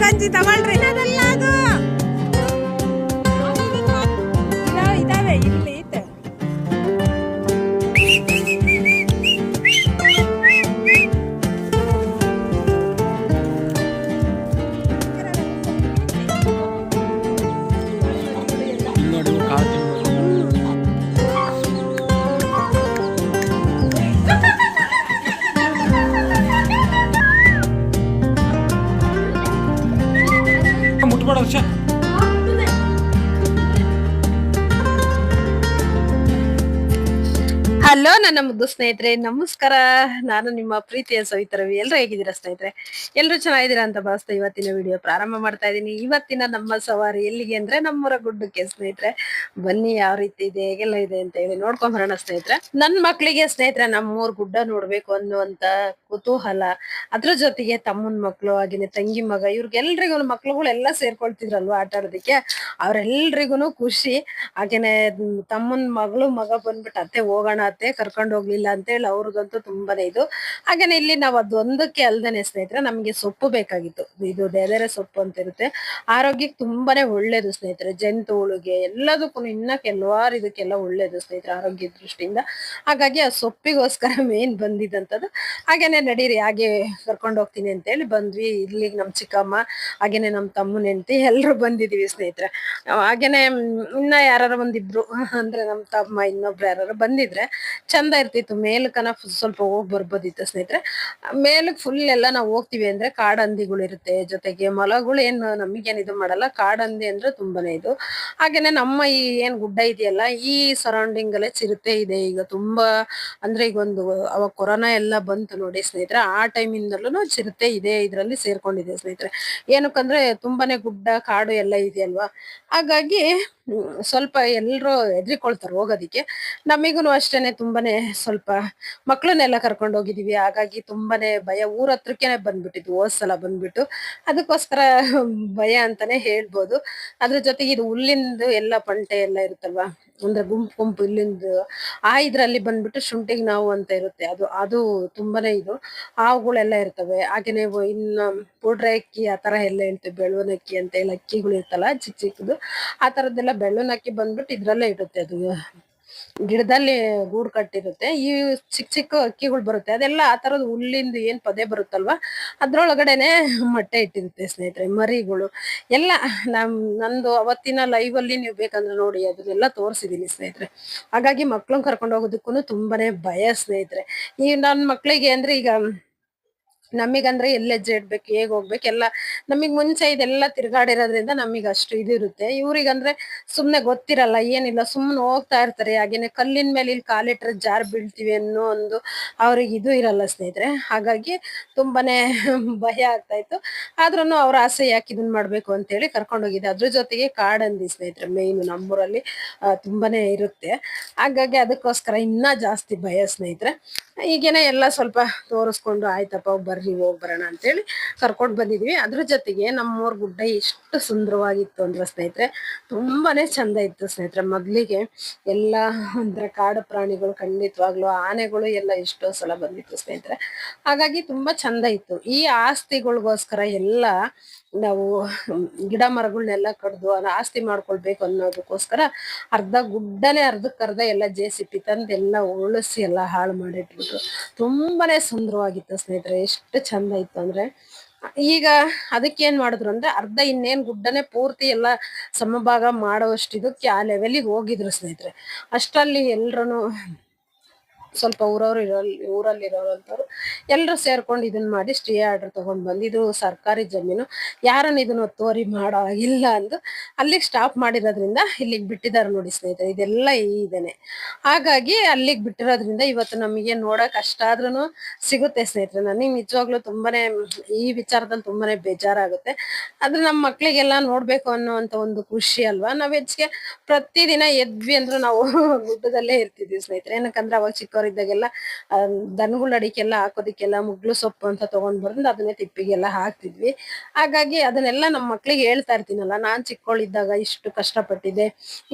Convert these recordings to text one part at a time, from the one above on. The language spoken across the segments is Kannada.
ಗಂಜಿ ತಗೊಳ್ರಿ ಅದಲ್ಲ ಅದು ಇದಾವೆ ಇಲ್ಲಿ ಐತೆ ಮುಟ್ಬೇಡ ವರ್ಷ ಹಲೋ ನನ್ನ ಮುದ್ದು ಸ್ನೇಹಿತರೆ, ನಮಸ್ಕಾರ. ನಾನು ನಿಮ್ಮ ಪ್ರೀತಿಯ ಸವಿತಾ ರವಿ. ಎಲ್ಲರೂ ಹೇಗಿದ್ದೀರಾ ಸ್ನೇಹಿತರೆ? ಎಲ್ಲರೂ ಚೆನ್ನಾಗಿದ್ದೀರಾ ಅಂತ ಭಾವಿಸ್ತಾ ಇವತ್ತಿನ ವಿಡಿಯೋ ಪ್ರಾರಂಭ ಮಾಡ್ತಾ ಇದ್ದೀನಿ. ಇವತ್ತಿನ ನಮ್ಮ ಸವಾರಿ ಎಲ್ಲಿಗೆ ಅಂದ್ರೆ ನಮ್ಮೂರ ಗುಡ್ಡಕ್ಕೆ ಸ್ನೇಹಿತರೆ. ಬನ್ನಿ ಯಾವ ರೀತಿ ಇದೆ, ಹೇಗೆಲ್ಲ ಇದೆ ಅಂತ ಹೇಳಿ ನೋಡ್ಕೊಂಡ್ ಬರೋಣ ಸ್ನೇಹಿತರೆ. ನನ್ ಮಕ್ಳಿಗೆ ಸ್ನೇಹಿತರೆ ನಮ್ಮೂರ್ ಗುಡ್ಡ ನೋಡ್ಬೇಕು ಅನ್ನುವಂತ ಕುತೂಹಲ, ಅದ್ರ ಜೊತೆಗೆ ತಮ್ಮನ್ ಮಕ್ಳು ಹಾಗೇನೆ ತಂಗಿ ಮಗ ಇವ್ರಿಗೆಲ್ರಿಗೂ ಮಕ್ಳುಗಳೆಲ್ಲ ಸೇರ್ಕೊಳ್ತಿದ್ರಲ್ವಾ ಆಟ ಆಡೋದಕ್ಕೆ, ಅವ್ರೆಲ್ರಿಗೂ ಖುಷಿ. ಹಾಗೇನೆ ತಮ್ಮನ್ ಮಗಳು ಮಗ ಬಂದ್ಬಿಟ್ಟು ಅತ್ತೆ ಹೋಗೋಣ ಅತ್ತೆ ಕರ್ಕೊಂಡು ಹೋಗ್ಲಿಲ್ಲ ಅಂತ ಹೇಳಿ ಅವ್ರಿಗಂತೂ ತುಂಬಾನೇ ಇದು. ಹಾಗೇನೆ ಇಲ್ಲಿ ನಾವು ಅದೊಂದಕ್ಕೆ ಅಲ್ದೇನೆ ಸ್ನೇಹಿತರೆ ನಮ್ಗೆ ಸೊಪ್ಪು ಬೇಕಾಗಿತ್ತು. ಇದು ದೆದೆರೆ ಸೊಪ್ಪು ಅಂತ ಇರುತ್ತೆ, ಆರೋಗ್ಯಕ್ಕೆ ತುಂಬಾನೇ ಒಳ್ಳೇದು ಸ್ನೇಹಿತರೆ. ಜಂತುಗಳಿಗೆ ಎಲ್ಲದಕ್ಕೂ ಇನ್ನ ಕೆಲವಾರು ಇದಕ್ಕೆಲ್ಲ ಒಳ್ಳೇದು ಸ್ನೇಹಿತರೆ ಆರೋಗ್ಯ ದೃಷ್ಟಿಯಿಂದ. ಹಾಗಾಗಿ ಆ ಸೊಪ್ಪಿಗೋಸ್ಕರ ಮೇನ್ ಬಂದಿದ್ದಂಥದ್ದು. ಹಾಗೇನೆ ನಡೀರಿ ಹಾಗೆ ಕರ್ಕೊಂಡು ಹೋಗ್ತೀನಿ ಅಂತ ಹೇಳಿ ಬಂದ್ವಿ. ಇಲ್ಲಿಗೆ ನಮ್ ಚಿಕ್ಕಮ್ಮ ಹಾಗೇನೆ ನಮ್ ತಮ್ಮನ ಹೆಂಡತಿ ಎಲ್ರು ಬಂದಿದೀವಿ ಸ್ನೇಹಿತರೆ. ಹಾಗೇನೆ ಇನ್ನ ಯಾರು ಒಂದಿಬ್ರು ಅಂದ್ರೆ ನಮ್ ತಮ್ಮ ಇನ್ನೊಬ್ರು ಯಾರು ಬಂದಿದ್ರೆ ಚಂದ ಇರ್ತಿತ್ತು. ಮೇಲಕನ ಸ್ವಲ್ಪ ಹೋಗ್ ಬರ್ಬೋದಿತ್ತು ಸ್ನೇಹಿತರೆ. ಮೇಲಕ್ ಫುಲ್ ಎಲ್ಲ ನಾವು ಹೋಗ್ತಿವಿ ಅಂದ್ರೆ ಕಾಡಂದಿಗಳು ಇರುತ್ತೆ, ಜೊತೆಗೆ ಮೊಲಗಳು ಏನು ನಮಗೇನ್ ಇದು ಮಾಡಲ್ಲ. ಕಾಡಂದಿ ಅಂದ್ರೆ ತುಂಬಾನೇ ಇದು. ಹಾಗೇನೆ ನಮ್ಮ ಈ ಏನ್ ಗುಡ್ಡ ಇದೆಯಲ್ಲ ಈ ಸರೌಂಡಿಂಗ್ ಅಲ್ಲೇ ಚಿರತೆ ಇದೆ. ಈಗ ತುಂಬಾ ಅಂದ್ರೆ ಈಗ ಒಂದು ಅವಾಗ ಕೊರೋನಾ ಎಲ್ಲ ಬಂತು ನೋಡಿ ಸ್ನೇಹಿತರೆ, ಆ ಟೈಮ್ ಇಂದಲೂ ಚಿರತೆ ಇದೆ ಇದ್ರಲ್ಲಿ ಸೇರ್ಕೊಂಡಿದೆ ಸ್ನೇಹಿತರೆ. ಏನಕ್ಕಂದ್ರೆ ತುಂಬಾನೇ ಗುಡ್ಡ ಕಾಡು ಎಲ್ಲ ಇದೆಯಲ್ವಾ, ಹಾಗಾಗಿ ಸ್ವಲ್ಪ ಎಲ್ರು ಹೆದ್ರಿಕೊಳ್ತಾರೆ ಹೋಗೋದಿಕ್ಕೆ. ನಮಿಗೂನು ಅಷ್ಟೇನೆ ತುಂಬಾನೇ ಸ್ವಲ್ಪ ಮಕ್ಳನ್ನೆಲ್ಲ ಕರ್ಕೊಂಡು ಹೋಗಿದೀವಿ, ಹಾಗಾಗಿ ತುಂಬಾನೇ ಭಯ. ಊರ ಹತ್ರಕ್ಕೆ ಬಂದ್ಬಿಟ್ಟಿದ್ವು ಹೋದ್ಸಲ ಬಂದ್ಬಿಟ್ಟು, ಅದಕ್ಕೋಸ್ಕರ ಭಯ ಅಂತಾನೆ ಹೇಳ್ಬೋದು. ಅದ್ರ ಜೊತೆಗೆ ಇದು ಹುಲ್ಲಿಂದು ಎಲ್ಲ ಪಂಟೆ ಎಲ್ಲ ಇರುತ್ತಲ್ವಾ, ಅಂದ್ರೆ ಗುಂಪು ಗುಂಪು ಇಲ್ಲಿಂದು ಆ ಇದ್ರಲ್ಲಿ ಬಂದ್ಬಿಟ್ಟು ಶುಂಠಿಗೆ ನಾವು ಅಂತ ಇರುತ್ತೆ, ಅದು ಅದು ತುಂಬಾನೇ ಇದು ಹಾವುಗಳೆಲ್ಲ ಇರ್ತವೆ. ಹಾಗೇನೆ ಇನ್ನು ಪುಡ್ರೆ ಅಕ್ಕಿ ಆ ತರ ಎಲ್ಲ ಹೇಳ್ತೀವಿ, ಬೆಳುವನ್ ಅಕ್ಕಿ ಅಂತ ಹೇಳಿ ಅಕ್ಕಿಗಳು ಇರ್ತಲ್ಲ ಚಿಕ್ಕ ಚಿಕ್ಕದು, ಆ ತರದ್ದೆಲ್ಲ ಬೆಳ್ಳುನ್ ಅಕ್ಕಿ ಬಂದ್ಬಿಟ್ಟು ಇದ್ರಲ್ಲೇ ಇರುತ್ತೆ. ಅದು ಗಿಡದಲ್ಲಿ ಗೂಡು ಕಟ್ಟಿರುತ್ತೆ. ಈ ಚಿಕ್ಕ ಚಿಕ್ಕ ಅಕ್ಕಿಗಳು ಬರುತ್ತೆ, ಅದೆಲ್ಲ ಆ ತರದ ಹುಲ್ಲಿಂದ ಏನ್ ಪೊದೆ ಬರುತ್ತಲ್ವಾ ಅದ್ರೊಳಗಡೆನೆ ಮೊಟ್ಟೆ ಇಟ್ಟಿರುತ್ತೆ ಸ್ನೇಹಿತರೆ, ಮರಿಗಳು ಎಲ್ಲ. ನಂದು ಅವತ್ತಿನ ಲೈವ್ ಅಲ್ಲಿ ನೀವು ಬೇಕಂದ್ರೆ ನೋಡಿ, ಅದನ್ನೆಲ್ಲ ತೋರಿಸಿದೀನಿ ಸ್ನೇಹಿತರೆ. ಹಾಗಾಗಿ ಮಕ್ಳನ್ನ ಕರ್ಕೊಂಡು ಹೋಗೋದಕ್ಕೂ ತುಂಬಾನೇ ಭಯ ಸ್ನೇಹಿತರೆ. ಈ ನನ್ ಮಕ್ಳಿಗೆ ಅಂದ್ರೆ ಈಗ ನಮಿಗಂದ್ರೆ ಎಲ್ಲಿ ಹೆಜ್ಜೆ ಇಡ್ಬೇಕು, ಹೇಗ್ ಹೋಗ್ಬೇಕು ಎಲ್ಲ ನಮಗ್ ಮುಂಚೆ ಇದೆಲ್ಲ ತಿರ್ಗಾಡಿರೋದ್ರಿಂದ ನಮಗ್ ಅಷ್ಟು ಇದಿರುತ್ತೆ. ಇವ್ರಿಗಂದ್ರೆ ಸುಮ್ನೆ ಗೊತ್ತಿರಲ್ಲ, ಏನಿಲ್ಲ, ಸುಮ್ನೆ ಹೋಗ್ತಾ ಇರ್ತಾರೆ. ಹಾಗೇನೆ ಕಲ್ಲಿನ ಮೇಲೆ ಇಲ್ಲಿ ಕಾಲಿಟ್ರೆ ಜಾರ್ ಬೀಳ್ತೀವಿ ಅನ್ನೋ ಒಂದು ಅವ್ರಿಗೆ ಇದು ಇರಲ್ಲ ಸ್ನೇಹಿತರೆ. ಹಾಗಾಗಿ ತುಂಬಾನೇ ಭಯ ಆಗ್ತಾ ಇತ್ತು. ಆದ್ರೂನು ಅವ್ರ ಆಸೆ ಯಾಕೆ ಇದನ್ ಮಾಡ್ಬೇಕು ಅಂತ ಹೇಳಿ ಕರ್ಕೊಂಡು ಹೋಗಿದ್ದೆ. ಅದ್ರ ಜೊತೆಗೆ ಕಾಡಂದಿ ಸ್ನೇಹಿತರೆ ಮೇಯ್ನು ನಮ್ಮೂರಲ್ಲಿ ತುಂಬಾನೇ ಇರುತ್ತೆ. ಹಾಗಾಗಿ ಅದಕ್ಕೋಸ್ಕರ ಇನ್ನ ಜಾಸ್ತಿ ಭಯ ಸ್ನೇಹಿತರೆ. ಈಗೇನೆ ಎಲ್ಲ ಸ್ವಲ್ಪ ತೋರಿಸ್ಕೊಂಡು ಆಯ್ತಪ್ಪ ಬರ್ರಿ ಹೋಗ್ ಬರೋಣ ಅಂತೇಳಿ ಕರ್ಕೊಂಡ್ ಬಂದಿದ್ವಿ. ಅದ್ರ ಜೊತೆಗೆ ನಮ್ಮೂರ್ ಗುಡ್ಡ ಎಷ್ಟು ಸುಂದರವಾಗಿತ್ತು ಅಂದ್ರೆ ಸ್ನೇಹಿತರೆ, ತುಂಬಾನೇ ಚಂದ ಇತ್ತು ಸ್ನೇಹಿತರೆ. ಮೊದ್ಲಿಗೆ ಎಲ್ಲ ಅಂದ್ರೆ ಕಾಡು ಪ್ರಾಣಿಗಳು ಖಂಡಿತವಾಗ್ಲು ಆನೆಗಳು ಎಲ್ಲ ಎಷ್ಟೋ ಸಲ ಬಂದಿತ್ತು ಸ್ನೇಹಿತರೆ. ಹಾಗಾಗಿ ತುಂಬಾ ಚಂದ ಇತ್ತು. ಈ ಆಸ್ತಿಗಳಿಗೋಸ್ಕರ ಎಲ್ಲ ನಾವು ಗಿಡ ಮರಗಳನ್ನೆಲ್ಲ ಕಡ್ದು ಅದು ಆಸ್ತಿ ಮಾಡ್ಕೊಳ್ಬೇಕು ಅನ್ನೋದಕ್ಕೋಸ್ಕರ ಅರ್ಧ ಗುಡ್ಡನೆ ಅರ್ಧಕ್ಕರ್ಧ ಎಲ್ಲ JCB ತಂದು ಎಲ್ಲ ಉಳಿಸಿ ಎಲ್ಲ ಹಾಳು ಮಾಡಿಟ್ಬಿಟ್ರು. ತುಂಬಾನೇ ಸುಂದರವಾಗಿತ್ತು ಸ್ನೇಹಿತರೆ, ಎಷ್ಟು ಚಂದ ಇತ್ತು ಅಂದ್ರೆ. ಈಗ ಅದಕ್ಕೇನ್ ಮಾಡಿದ್ರು ಅಂದ್ರೆ ಅರ್ಧ ಇನ್ನೇನ್ ಗುಡ್ಡನೆ ಪೂರ್ತಿ ಎಲ್ಲ ಸಮಭಾಗ ಮಾಡೋವಷ್ಟು ಇದಕ್ಕೆ ಆ ಲೆವೆಲಿಗೆ ಹೋಗಿದ್ರು ಸ್ನೇಹಿತರೆ. ಅಷ್ಟರಲ್ಲಿ ಎಲ್ರು ಸ್ವಲ್ಪ ಊರಲ್ಲಿ ಇರೋರಂತವ್ರು ಎಲ್ರು ಸೇರ್ಕೊಂಡು ಇದನ್ನ ಮಾಡಿ ಸ್ಟೇ ಆರ್ಡರ್ ತಗೊಂಡ್ ಬಂದು, ಇದು ಸರ್ಕಾರಿ ಜಮೀನು, ಯಾರನ್ನ ಇದನ್ನ ಒತ್ತುವರಿ ಮಾಡೋ ಇಲ್ಲ ಅಂದು ಅಲ್ಲಿಗೆ ಸ್ಟಾಪ್ ಮಾಡಿರೋದ್ರಿಂದ ಇಲ್ಲಿಗೆ ಬಿಟ್ಟಿದ್ದಾರೆ ನೋಡಿ ಸ್ನೇಹಿತರೆ. ಇದೆಲ್ಲ ಇದೇನೆ, ಹಾಗಾಗಿ ಅಲ್ಲಿಗೆ ಬಿಟ್ಟಿರೋದ್ರಿಂದ ಇವತ್ತು ನಮಗೆ ನೋಡಕ್ ಅಷ್ಟಾದ್ರೂ ಸಿಗುತ್ತೆ ಸ್ನೇಹಿತರೆ. ನನಗೆ ನಿಜವಾಗ್ಲೂ ತುಂಬಾನೇ ಈ ವಿಚಾರದಲ್ಲಿ ತುಂಬಾನೇ ಬೇಜಾರಾಗುತ್ತೆ. ಆದ್ರೆ ನಮ್ಮ ಮಕ್ಳಿಗೆಲ್ಲ ನೋಡ್ಬೇಕು ಅನ್ನೋಂತ ಒಂದು ಖುಷಿ ಅಲ್ವಾ. ನಾವ್ ಹೆಚ್ಚಿಗೆ ಪ್ರತಿದಿನ ಎದ್ವಿ ಅಂದ್ರೂ ನಾವು ಗುಡ್ಡದಲ್ಲೇ ಇರ್ತಿದ್ವಿ ಸ್ನೇಹಿತರೆ. ಏನಕ್ಕಂದ್ರೆ ಅವಾಗ ಚಿಕ್ಕ ಚಿಕ್ಕವರಿದ್ದಾಗೆಲ್ಲ ದನಗಳ ಅಡಿಕೆಲ್ಲ ಹಾಕೋದಿಕ್ಕೆಲ್ಲ ಮುಗ್ಲು ಸೊಪ್ಪು ಅಂತ ತಗೊಂಡ್ ಬಂದು ಅದನ್ನೇ ತಿಪ್ಪಿಗೆಲ್ಲ ಹಾಕ್ತಿದ್ವಿ. ಹಾಗಾಗಿ ಅದನ್ನೆಲ್ಲ ನಮ್ಮ ಮಕ್ಳಿಗೆ ಹೇಳ್ತಾ ಇರ್ತೀನಲ್ಲ, ನಾನ್ ಚಿಕ್ಕವಳಿದ್ದಾಗ ಇಷ್ಟು ಕಷ್ಟಪಟ್ಟಿದ್ದೆ,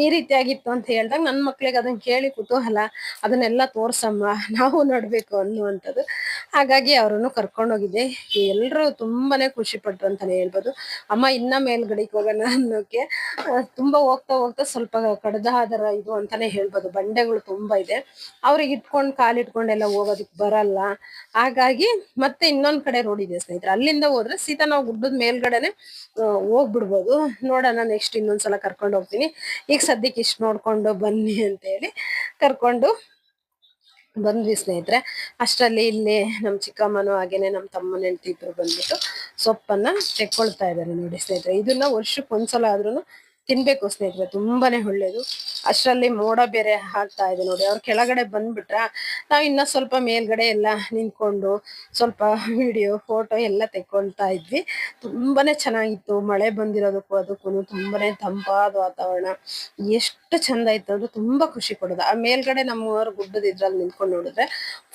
ಈ ರೀತಿಯಾಗಿತ್ತು ಅಂತ ಹೇಳ್ದಾಗ ನನ್ ಮಕ್ಳಿಗೆ ಅದನ್ನ ಕೇಳಿ ಕುತೂಹಲ, ಅದನ್ನೆಲ್ಲ ತೋರ್ಸಮ್ಮ, ನಾವು ನೋಡ್ಬೇಕು ಅನ್ನುವಂಥದ್ದು. ಹಾಗಾಗಿ ಅವ್ರನ್ನು ಕರ್ಕೊಂಡೋಗಿದ್ದೆ. ಎಲ್ರು ತುಂಬಾನೇ ಖುಷಿ ಪಟ್ರು ಅಂತಾನೆ ಹೇಳ್ಬೋದು. ಅಮ್ಮ ಇನ್ನ ಮೇಲ್ಗಡೆಗೆ ಹೋಗೋಣ ಅನ್ನೋಕೆ. ತುಂಬಾ ಹೋಗ್ತಾ ಹೋಗ್ತಾ ಸ್ವಲ್ಪ ಕಡ್ದಾದರ ಇದು ಅಂತಾನೆ ಹೇಳ್ಬೋದು. ಬಂಡೆಗಳು ತುಂಬಾ ಇದೆ, ಅವ್ರಿಗೆ ಇಟ್ಕೊಂಡ್ ಕಾಲಿಟ್ಕೊಂಡೆಲ್ಲ ಹೋಗೋದಕ್ ಬರಲ್ಲ. ಹಾಗಾಗಿ ಮತ್ತೆ ಇನ್ನೊಂದ್ ಕಡೆ ರೋಡ್ ಇದೆ ಸ್ನೇಹಿತರೆ, ಅಲ್ಲಿಂದ ಹೋದ್ರೆ ಸೀದಾ ನಾವು ಗುಡ್ಡದ ಮೇಲ್ಗಡೆನೆ ಹೋಗ್ಬಿಡ್ಬೋದು. ನೋಡೋಣ, ನೆಕ್ಸ್ಟ್ ಇನ್ನೊಂದ್ಸಲ ಕರ್ಕೊಂಡು ಹೋಗ್ತೀನಿ. ಈಗ ಸದ್ಯಕ್ಕೆ ಇಷ್ಟ ನೋಡ್ಕೊಂಡು ಬನ್ನಿ ಅಂತ ಹೇಳಿ ಕರ್ಕೊಂಡು ಬಂದ್ವಿ ಸ್ನೇಹಿತರೆ. ಅಷ್ಟರಲ್ಲಿ ಇಲ್ಲಿ ನಮ್ ಚಿಕ್ಕಮ್ಮನು ಹಾಗೇನೆ ನಮ್ ತಮ್ಮನ ಹೆಂಡತಿ ಇಬ್ರು ಬಂದ್ಬಿಟ್ಟು ಸೊಪ್ಪನ್ನ ತೆಕ್ಕೊಳ್ತಾ ಇದ್ದಾರೆ ನೋಡಿ ಸ್ನೇಹಿತರೆ. ಇದನ್ನ ವರ್ಷಕ್ಕೆ ಒಂದ್ಸಲ ಆದ್ರೂ ತಿನ್ಬೇಕು ಸ್ನೇಹಿತರೆ, ತುಂಬಾನೇ ಒಳ್ಳೇದು. ಅಷ್ಟರಲ್ಲಿ ಮೋಡ ಬೇರೆ ಹಾಕ್ತಾ ಇದೆ ನೋಡಿ. ಅವ್ರ ಕೆಳಗಡೆ ಬಂದ್ಬಿಟ್ರ ನಾವ್ ಇನ್ನ ಸ್ವಲ್ಪ ಮೇಲ್ಗಡೆ ಎಲ್ಲ ನಿಂತ್ಕೊಂಡು ಸ್ವಲ್ಪ ವಿಡಿಯೋ ಫೋಟೋ ಎಲ್ಲ ತೆಕ್ಕೊಳ್ತಾ ಇದ್ವಿ. ತುಂಬಾನೇ ಚೆನ್ನಾಗಿತ್ತು. ಮಳೆ ಬಂದಿರೋದಕ್ಕೂ ಅದಕ್ಕೂ ತುಂಬಾನೇ ತಂಪಾದ ವಾತಾವರಣ, ಎಷ್ಟು ಚಂದ ಇತ್ತು ಅಂದ್ರೆ ತುಂಬಾ ಖುಷಿ ಕೊಡೋದು. ಆ ಮೇಲ್ಗಡೆ ನಮ್ಮವರು ಗುಡ್ಡದ ಇದ್ರಲ್ಲಿ ನಿಂತ್ಕೊಂಡು ನೋಡಿದ್ರೆ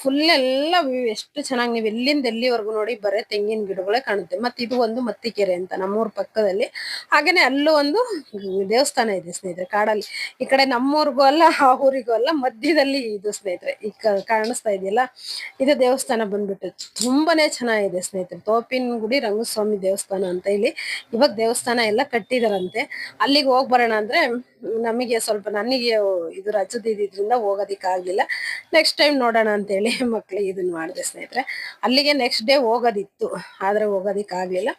ಫುಲ್ ಎಲ್ಲ ವ್ಯೂ ಎಷ್ಟು ಚೆನ್ನಾಗಿ, ನೀವು ಎಲ್ಲಿಂದ ಎಲ್ಲಿವರೆಗೂ ನೋಡಿ ಬರೇ ತೆಂಗಿನ ಗಿಡಗಳೇ ಕಾಣುತ್ತೆ. ಮತ್ತೆ ಇದು ಒಂದು ಮತ್ತಿಕೆರೆ ಅಂತ ನಮ್ಮೂರ್ ಪಕ್ಕದಲ್ಲಿ, ಹಾಗೇನೆ ಅಲ್ಲೂ ಒಂದು ದೇವಸ್ಥಾನ ಇದೆ ಸ್ನೇಹಿತರೆ ಕಾಡಲ್ಲಿ. ಈ ಕಡೆ ನಮ್ಮೂರಿಗೂ ಅಲ್ಲ ಆ ಊರಿಗೂ ಅಲ್ಲ, ಮಧ್ಯದಲ್ಲಿ ಇದು ಸ್ನೇಹಿತರೆ. ಈ ಕಾಣಿಸ್ತಾ ಇದೆಯಲ್ಲ, ಇದು ದೇವಸ್ಥಾನ ಬಂದ್ಬಿಟ್ಟು ತುಂಬಾನೇ ಚೆನ್ನಾಗಿದೆ ಸ್ನೇಹಿತರೆ. ತೋಪಿನ ಗುಡಿ ರಂಗಸ್ವಾಮಿ ದೇವಸ್ಥಾನ ಅಂತ ಇಲ್ಲಿ ಇವಾಗ ದೇವಸ್ಥಾನ ಎಲ್ಲ ಕಟ್ಟಿದಾರಂತೆ. ಅಲ್ಲಿಗೆ ಹೋಗ್ ಬರೋಣ ಅಂದ್ರೆ ನಮಗೆ ಸ್ವಲ್ಪ, ನನಗೆ ಇದು ರಜದ ಇದ್ರಿಂದ ಹೋಗೋದಿಕ್ ಆಗ್ಲಿಲ್ಲ. ನೆಕ್ಸ್ಟ್ ಟೈಮ್ ನೋಡೋಣ ಅಂತ ಹೇಳಿ ಮಕ್ಳಿಗೆ ಇದನ್ನ ಮಾಡಿದೆ ಸ್ನೇಹಿತರೆ. ಅಲ್ಲಿಗೆ ನೆಕ್ಸ್ಟ್ ಡೇ ಹೋಗೋದಿತ್ತು, ಆದ್ರೆ ಹೋಗೋದಿಕ್ ಆಗ್ಲಿಲ್ಲ.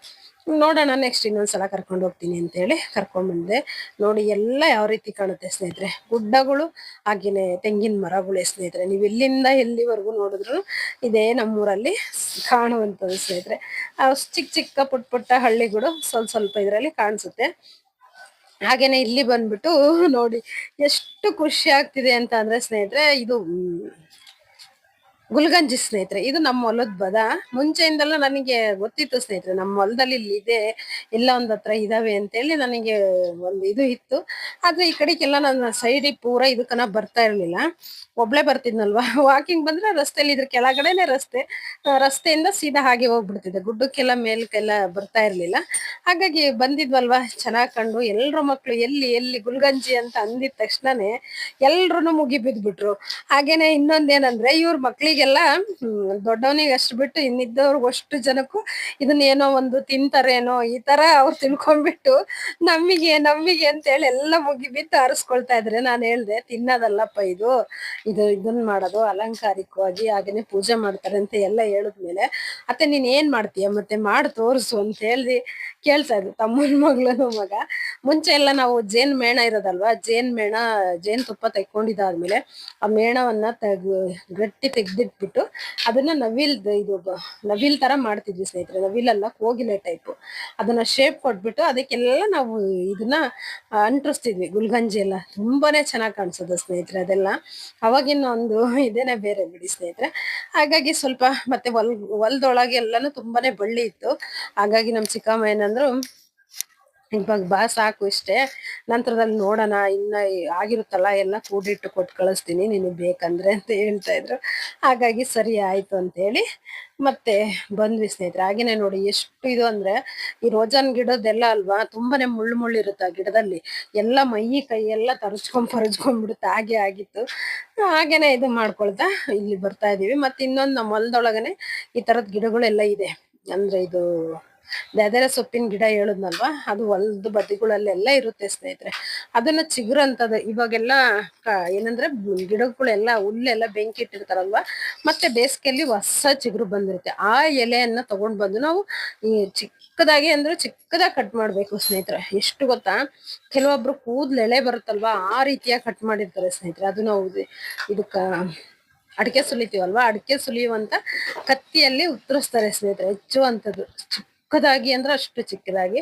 ನೋಡೋಣ, ನೆಕ್ಸ್ಟ್ ಇನ್ನೊಂದ್ಸಲ ಕರ್ಕೊಂಡು ಹೋಗ್ತೀನಿ ಅಂತ ಹೇಳಿ ಕರ್ಕೊಂಡ್ ಬಂದೆ. ನೋಡಿ ಎಲ್ಲ ಯಾವ ರೀತಿ ಕಾಣುತ್ತೆ ಸ್ನೇಹಿತರೆ, ಗುಡ್ಡಗಳು ಹಾಗೇನೆ ತೆಂಗಿನ ಮರಗಳೇ ಸ್ನೇಹಿತರೆ. ನೀವು ಎಲ್ಲಿಂದ ಎಲ್ಲಿವರೆಗೂ ನೋಡಿದ್ರು ಇದೇ ನಮ್ಮೂರಲ್ಲಿ ಕಾಣುವಂಥದ್ದು ಸ್ನೇಹಿತರೆ. ಚಿಕ್ಕ ಚಿಕ್ಕ ಪುಟ್ಟ ಪುಟ್ಟ ಹಳ್ಳಿಗಳು ಸ್ವಲ್ಪ ಸ್ವಲ್ಪ ಇದರಲ್ಲಿ ಕಾಣಿಸುತ್ತೆ. ಹಾಗೇನೆ ಇಲ್ಲಿ ಬಂದ್ಬಿಟ್ಟು ನೋಡಿ ಎಷ್ಟು ಖುಷಿ ಆಗ್ತಿದೆ ಅಂತ ಅಂದ್ರೆ ಸ್ನೇಹಿತರೆ, ಇದು ಗುಲ್ಗಂಜಿ ಸ್ನೇಹಿತರೆ. ಇದು ನಮ್ಮ ಹೊಲದ ಬದ. ಮುಂಚೆಯಿಂದೆಲ್ಲ ನನಗೆ ಗೊತ್ತಿತ್ತು ಸ್ನೇಹಿತರೆ, ನಮ್ಮ ಹೊಲದಲ್ಲಿ ಇಲ್ಲಿ ಇದೆ, ಎಲ್ಲ ಒಂದ್ ಹತ್ರ ಇದಾವೆ ಅಂತೇಳಿ ನನಗೆ ಒಂದು ಇದು ಇತ್ತು. ಆದ್ರೆ ಈ ಕಡೆಗೆಲ್ಲ ನನ್ನ ಸೈಡಿಗೆ ಪೂರ ಇದಕ್ಕನ ಬರ್ತಾ ಇರ್ಲಿಲ್ಲ. ಒಬ್ಳೆ ಬರ್ತಿದ್ನಲ್ವಾ, ವಾಕಿಂಗ್ ಬಂದ್ರೆ ರಸ್ತೆಯಲ್ಲಿ ಇದ್ರ ಕೆಳಗಡೆನೆ ರಸ್ತೆ, ರಸ್ತೆಯಿಂದ ಸೀದಾ ಹಾಗೆ ಹೋಗ್ಬಿಡ್ತಿದ್ದೆ, ಗುಡ್ಡಕ್ಕೆಲ್ಲ ಮೇಲ್ಕೆಲ್ಲ ಬರ್ತಾ ಇರ್ಲಿಲ್ಲ. ಹಾಗಾಗಿ ಬಂದಿದ್ವಲ್ವಾ, ಚೆನ್ನಾಗ್ ಕಂಡು ಎಲ್ರ ಮಕ್ಳು ಎಲ್ಲಿ ಎಲ್ಲಿ ಗುಲ್ಗಂಜಿ ಅಂತ ಅಂದಿದ ತಕ್ಷಣನೇ ಎಲ್ರು ಮುಗಿ ಬಿದ್ಬಿಟ್ರು. ಹಾಗೇನೆ ಇನ್ನೊಂದೇನಂದ್ರೆ, ಇವ್ರ ಮಕ್ಳಿಗೆಲ್ಲ ದೊಡ್ಡವನಿಗೆ ಅಷ್ಟು ಬಿಟ್ಟು ಇನ್ನಿದ್ದವ್ರಿಗೆ ಅಷ್ಟು ಜನಕ್ಕೂ ಇದನ್ನ ಏನೋ ಒಂದು ತಿಂತಾರೇನೋ ಈ ತರ ಅವ್ರು ತಿಳ್ಕೊಂಡ್ಬಿಟ್ಟು ನಮಿಗೆ ನಮಿಗೆ ಅಂತ ಹೇಳಿ ಎಲ್ಲ ಮುಗಿ ಬಿದ್ದು ಹಾರಿಸ್ಕೊಳ್ತಾ ಇದ್ರೆ, ನಾನು ಹೇಳ್ದೆ ತಿನ್ನೋದಲ್ಲಪ್ಪ ಇದು, ಇದನ್ನ ಮಾಡೋದು ಅಲಂಕಾರಿಕವಾಗಿ, ಹಾಗೇನೆ ಪೂಜೆ ಮಾಡ್ತಾರೆ ಅಂತ ಎಲ್ಲ ಹೇಳಿದ್ಮೇಲೆ, ಅತ್ತೆ ನೀನ್ ಏನ್ ಮಾಡ್ತೀಯ ಮತ್ತೆ ಮಾಡಿ ತೋರ್ಸು ಅಂತ ಹೇಳಿ ಕೇಳ್ತಾ ಇದ್ರು ತಮ್ಮನ ಮಗಳನು ಮಗ. ಮುಂಚೆ ಎಲ್ಲ ನಾವು ಜೇನ್ ಮೇಣ ಇರೋದಲ್ವಾ, ಜೇನ್ ತುಪ್ಪ ತೆಕ್ಕೊಂಡಿದ್ದಾದ್ಮೇಲೆ ಆ ಮೇಣವನ್ನ ಗಟ್ಟಿ ತೆಗ್ದಿಟ್ಬಿಟ್ಟು ಅದನ್ನ ನವಿಲ್ ತರ ಮಾಡ್ತಿದ್ವಿ ಸ್ನೇಹಿತರೆ. ನವಿಲಲ್ಲ, ಕೋಗಿಲೆ ಟೈಪ್. ಅದನ್ನ ಶೇಪ್ ಕೊಟ್ಬಿಟ್ಟು ಅದಕ್ಕೆಲ್ಲ ನಾವು ಇದನ್ನ ಅಂಟಿಸ್ತಿದ್ವಿ. ಗುಲ್ಗಂಜಿ ಎಲ್ಲ ತುಂಬಾನೇ ಚೆನ್ನಾಗಿ ಕಾಣಿಸೋದು ಸ್ನೇಹಿತರೆ ಅದೆಲ್ಲ. ಅವಾಗಿನ ಒಂದು ಇದೇನೆ ಬೇರೆ ಬಿಡಿ ಸ್ನೇಹಿತರೆ. ಹಾಗಾಗಿ ಸ್ವಲ್ಪ ಮತ್ತೆ ಹೊಲದೊಳಗೆ ಎಲ್ಲಾನು ತುಂಬಾನೇ ಬಳ್ಳಿ ಇತ್ತು. ಹಾಗಾಗಿ ನಮ್ ಚಿಕ್ಕಮ್ಮ ಏನಂದ್ರು, ಇವಾಗ ಬಾ ಸಾಕು ಇಷ್ಟೇ, ನಂತರದಲ್ಲಿ ನೋಡೋಣ, ಇನ್ನ ಆಗಿರುತ್ತಲ್ಲ ಎಲ್ಲ ಕೂಡಿಟ್ಟು ಕೊಟ್ಟು ಕಳಿಸ್ತೀನಿ ನಿನಗ್ ಬೇಕಂದ್ರೆ ಅಂತ ಹೇಳ್ತಾ ಇದ್ರು. ಹಾಗಾಗಿ ಸರಿ ಆಯ್ತು ಅಂತ ಹೇಳಿ ಮತ್ತೆ ಬಂದ್ವಿ ಸ್ನೇಹಿತರೆ. ಹಾಗೇನೆ ನೋಡಿ ಎಷ್ಟು ಇದು ಅಂದ್ರೆ, ಈ ರೋಜಾನ್ ಗಿಡದೆಲ್ಲ ಅಲ್ವಾ, ತುಂಬಾನೇ ಮುಳ್ಳು ಇರುತ್ತೆ ಆ ಗಿಡದಲ್ಲಿ. ಎಲ್ಲ ಮೈ ಕೈ ಎಲ್ಲ ಪರಜ್ಕೊಂಡ್ಬಿಡುತ್ತೆ, ಹಾಗೆ ಆಗಿತ್ತು. ಹಾಗೇನೆ ಇದು ಮಾಡ್ಕೊಳ್ತಾ ಇಲ್ಲಿ ಬರ್ತಾ ಇದೀವಿ. ಮತ್ತೆ ಇನ್ನೊಂದು ನಮ್ಮ ಹೊಲದೊಳಗನೆ ಈ ತರದ್ ಗಿಡಗಳೆಲ್ಲ ಇದೆ. ಅಂದ್ರೆ ಇದು ದೆದರ ಸೊಪ್ಪಿನ ಗಿಡ ಹೇಳುದ್ನಲ್ವಾ, ಅದು ಹೊಲದ ಬದಿಗಳಲ್ಲೆಲ್ಲ ಇರುತ್ತೆ ಸ್ನೇಹಿತರೆ. ಅದನ್ನ ಚಿಗುರಂತದ ಇವಾಗೆಲ್ಲ ಏನಂದ್ರೆ ಗಿಡಗಳೆಲ್ಲ ಹುಲ್ಲೆಲ್ಲ ಬೆಂಕಿ ಇಟ್ಟಿರ್ತಾರಲ್ವಾ, ಮತ್ತೆ ಬೇಸಿಗೆಯಲ್ಲಿ ಹೊಸ ಚಿಗುರು ಬಂದಿರುತ್ತೆ. ಆ ಎಲೆಯನ್ನ ತಗೊಂಡ್ ಬಂದು ನಾವು ಈ ಚಿಕ್ಕದಾಗಿ ಕಟ್ ಮಾಡ್ಬೇಕು ಸ್ನೇಹಿತರೆ. ಎಷ್ಟು ಗೊತ್ತಾ, ಕೆಲವೊಬ್ರು ಕೂದ್ಲು ಎಳೆ ಬರುತ್ತಲ್ವಾ, ಆ ರೀತಿಯಾಗಿ ಕಟ್ ಮಾಡಿರ್ತಾರೆ ಸ್ನೇಹಿತರೆ. ಅದು ನಾವು ಇದಕ್ಕ ಅಡಿಕೆ ಸುಲಿತೀವಲ್ವಾ, ಅಡಿಕೆ ಸುಲಿಯುವಂತ ಕತ್ತಿಯಲ್ಲಿ ಉತ್ತರಿಸ್ತಾರೆ ಸ್ನೇಹಿತರೆ, ಹೆಚ್ಚುವಂಥದ್ದು ಚಿಕ್ಕದಾಗಿ ಅಂದ್ರೆ ಅಷ್ಟು ಚಿಕ್ಕದಾಗಿ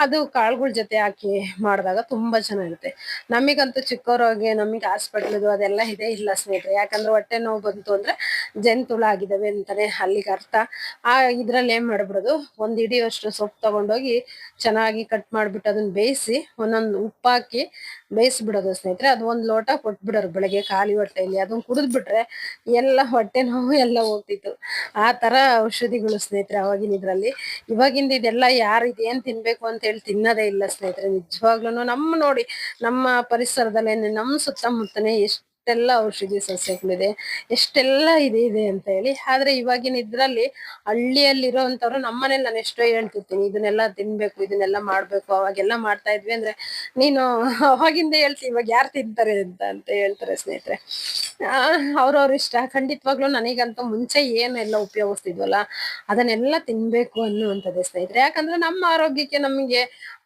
ಅದು ಕಾಳುಗಳ ಜೊತೆ ಹಾಕಿ ಮಾಡಿದಾಗ ತುಂಬಾ ಚೆನ್ನಾಗಿರುತ್ತೆ. ನಮಿಗಂತೂ ಚಿಕ್ಕವರಾಗೆ ನಮಗೆ ಹಾಸ್ಪಿಟ್ಲದು ಅದೆಲ್ಲ ಇದೆ ಇಲ್ಲ ಸ್ನೇಹಿತರೆ. ಯಾಕಂದ್ರೆ ಹೊಟ್ಟೆ ನೋವು ಬಂತು ಅಂದ್ರೆ ಜಂತುಳ ಆಗಿದಾವೆ ಅಂತಾನೆ ಅಲ್ಲಿಗೆ ಅರ್ಥ. ಆ ಇದ್ರಲ್ಲಿ ಏನ್ ಮಾಡ್ಬಿಡೋದು, ಒಂದ್ ಹಿಡಿಯಷ್ಟು ಸೊಪ್ಪು ತಗೊಂಡೋಗಿ ಚೆನ್ನಾಗಿ ಕಟ್ ಮಾಡ್ಬಿಟ್ಟು ಅದನ್ನ ಬೇಯಿಸಿ ಒಂದೊಂದು ಉಪ್ಪಾಕಿ ಬೇಯಿಸ್ಬಿಡೋದು ಸ್ನೇಹಿತರೆ. ಅದು ಒಂದ್ ಲೋಟ ಕೊಟ್ಬಿಡೋರು ಬೆಳಗ್ಗೆ ಖಾಲಿ ಹೊಟ್ಟೆಯಲ್ಲಿ. ಅದನ್ನ ಕುಡಿದ್ಬಿಟ್ರೆ ಎಲ್ಲ ಹೊಟ್ಟೆ ನೋವು ಎಲ್ಲ ಹೋಗ್ತಿತ್ತು. ಆ ತರ ಔಷಧಿಗಳು ಸ್ನೇಹಿತರೆ ಅವಾಗಿನ ಇದ್ರಲ್ಲಿ. ಇವಾಗಿಂದ ಇದೆಲ್ಲ ಯಾರು ಇದೇನ್ ತಿನ್ಬೇಕು ಅಂತ ಹೇಳಿ ತಿನ್ನೋದೇ ಇಲ್ಲ ಸ್ನೇಹಿತರೆ. ನಿಜವಾಗ್ಲೂ ನಮ್ಮ ನೋಡಿ, ನಮ್ಮ ಪರಿಸರದಲ್ಲೇನೆ ನಮ್ಮ ಸುತ್ತಮುತ್ತನೇ ಎಷ್ಟೆಲ್ಲ ಔಷಧಿ ಸಸ್ಯಗಳಿದೆ, ಎಷ್ಟೆಲ್ಲ ಇದೆ ಅಂತ ಹೇಳಿ. ಆದ್ರೆ ಇವಾಗಿನ ಇದ್ರಲ್ಲಿ ಹಳ್ಳಿಯಲ್ಲಿರೋಂಥವ್ರು, ನಮ್ಮನೇಲಿ ನಾನು ಎಷ್ಟೋ ಹೇಳ್ತಿರ್ತೀನಿ ಇದನ್ನೆಲ್ಲ ತಿನ್ಬೇಕು, ಇದನ್ನೆಲ್ಲ ಮಾಡ್ಬೇಕು, ಅವಾಗೆಲ್ಲ ಮಾಡ್ತಾ ಇದ್ವಿ ಅಂದ್ರೆ ನೀನು ಅವಾಗಿಂದ ಹೇಳ್ತಿ ಇವಾಗ ಯಾರು ತಿಂತಾರೆ ಅಂತ ಹೇಳ್ತಾರೆ ಸ್ನೇಹಿತರೆ. ಅವ್ರವ್ರ ಇಷ್ಟ. ಖಂಡಿತವಾಗ್ಲೂ ನನಗಂತೂ ಮುಂಚೆ ಏನೆಲ್ಲ ಉಪಯೋಗಿಸ್ತಿದ್ವಲ್ಲ ಅದನ್ನೆಲ್ಲ ತಿನ್ಬೇಕು ಅನ್ನುವಂಥದ್ದೇ ಸ್ನೇಹಿತರೆ. ಯಾಕಂದ್ರೆ ನಮ್ಮ ಆರೋಗ್ಯಕ್ಕೆ ನಮಗೆ